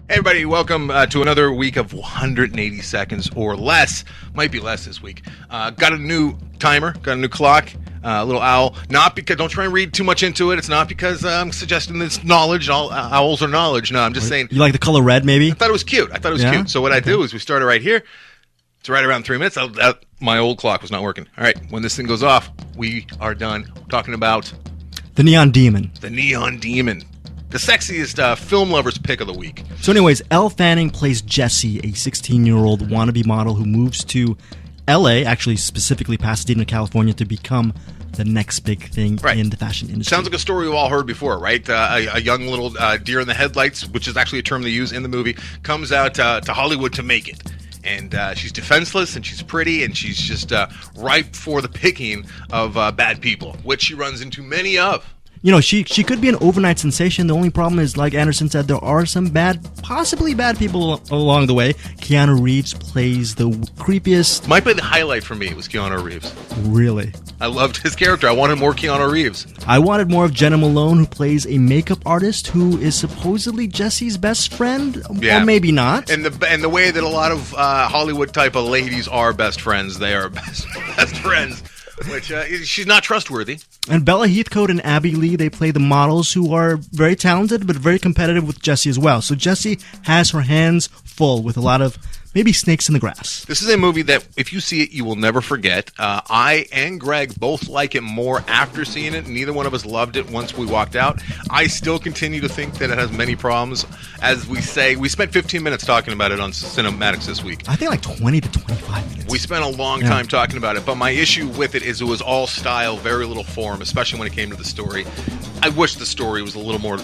Hey everybody, welcome to another week of 180 seconds or less. Might be less this week. Got a new timer, got a new clock, little owl. Not because, don't try and read too much into it. It's not because I'm suggesting this knowledge, all owls are knowledge. No, I'm just saying. You like the color red, maybe? I thought it was cute. Cute. So what I do is we start it right here. It's right around 3 minutes. My old clock was not working. All right, when this thing goes off, we are done. We're talking about the Neon Demon. The Neon Demon. The sexiest film lover's pick of the week. So anyways, Elle Fanning plays Jessie, a 16-year-old wannabe model who moves to L.A., actually specifically Pasadena, California, to become the next big thing in the fashion industry. Sounds like a story we've all heard before, right? A young little deer in the headlights, which is actually a term they use in the movie, comes out to Hollywood to make it. And she's defenseless, and she's pretty, and she's just ripe for the picking of bad people, which she runs into many of. You know, she could be an overnight sensation. The only problem is, like Anderson said, there are some possibly bad people along the way. Keanu Reeves plays the creepiest. Might be the highlight for me was Keanu Reeves. Really? I loved his character. I wanted more Keanu Reeves. I wanted more of Jenna Malone, who plays a makeup artist who is supposedly Jessie's best friend, or maybe not. And the way that a lot of Hollywood type of ladies are best friends, they are best friends. Which she's not trustworthy. And Bella Heathcote and Abby Lee, they play the models who are very talented but very competitive with Jessie as well. So Jessie has her hands full with a lot of maybe snakes in the grass. This is a movie that, if you see it, you will never forget. I and Greg both like it more after seeing it. Neither one of us loved it once we walked out. I still continue to think that it has many problems. As we say, we spent 15 minutes talking about it on CinemAddicts this week. I think like 20 to 25 minutes. We spent a long time talking about it, but my issue with it is it was all style, very little form, especially when it came to the story. I wish the story was a little more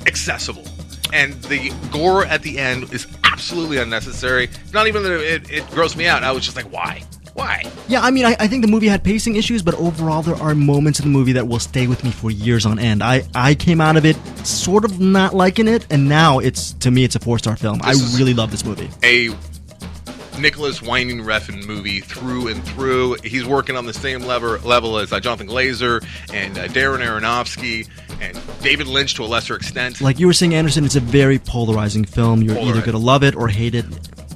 accessible. And the gore at the end is absolutely unnecessary. Not even that it grossed me out. I was just like, why? Why? Yeah, I mean, I think the movie had pacing issues, but overall there are moments in the movie that will stay with me for years on end. I came out of it sort of not liking it, and now to me it's a 4-star film. I really love this movie. A Nicholas Winding Refn movie through and through. He's working on the same level as Jonathan Glazer and Darren Aronofsky and David Lynch to a lesser extent. Like you were saying, Anderson, it's a very polarizing film. You're either going to love it or hate it.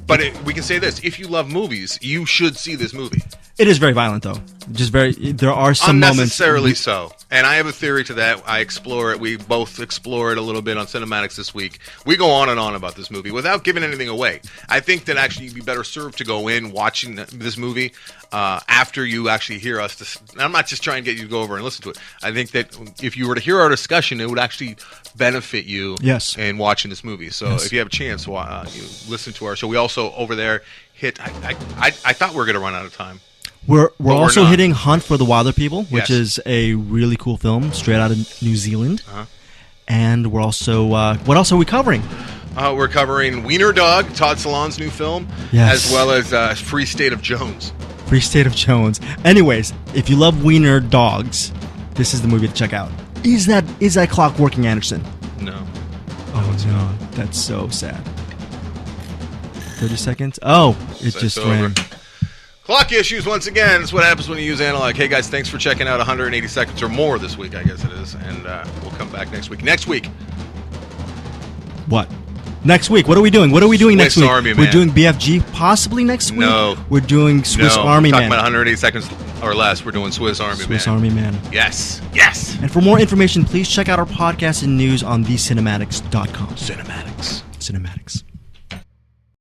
But we can say this: if you love movies, you should see this movie. It is very violent, though. There are some unnecessarily moments. so. And I have a theory to that. I explore it. We both explore it a little bit on CinemAddicts this week. We go on and on about this movie without giving anything away. I think that actually you'd be better served to go in watching this movie after you actually hear us. I'm not just trying to get you to go over and listen to it. I think that if you were to hear our discussion, it would actually benefit you in watching this movie. So if you have a chance, you listen to our show. We also over there hit. I thought we were going to run out of time. We're also hitting Hunt for the Wilderpeople, which is a really cool film straight out of New Zealand. And we're also what else are we covering? We're covering Wiener Dog, Todd Solondz's new film, as well as Free State of Jones. Free State of Jones. Anyways, if you love Wiener Dogs, this is the movie to check out. Is that clock working, Anderson? No. Oh no, that's so sad. 30 seconds. Oh, it just ran. Clock issues once again. That's what happens when you use analog. Hey guys, thanks for checking out 180 seconds or more this week, I guess it is. And we'll come back next week. Next week. What? Next week. What are we doing? Next week? Swiss Army Man. We're doing BFG possibly next week? No. We're doing Swiss Army Man. Talking about 180 seconds or less. We're doing Swiss Army Man. Swiss Army Man. Yes. Yes. And for more information, please check out our podcast and news on thecinamaddics.com. CinemAddicts. CinemAddicts.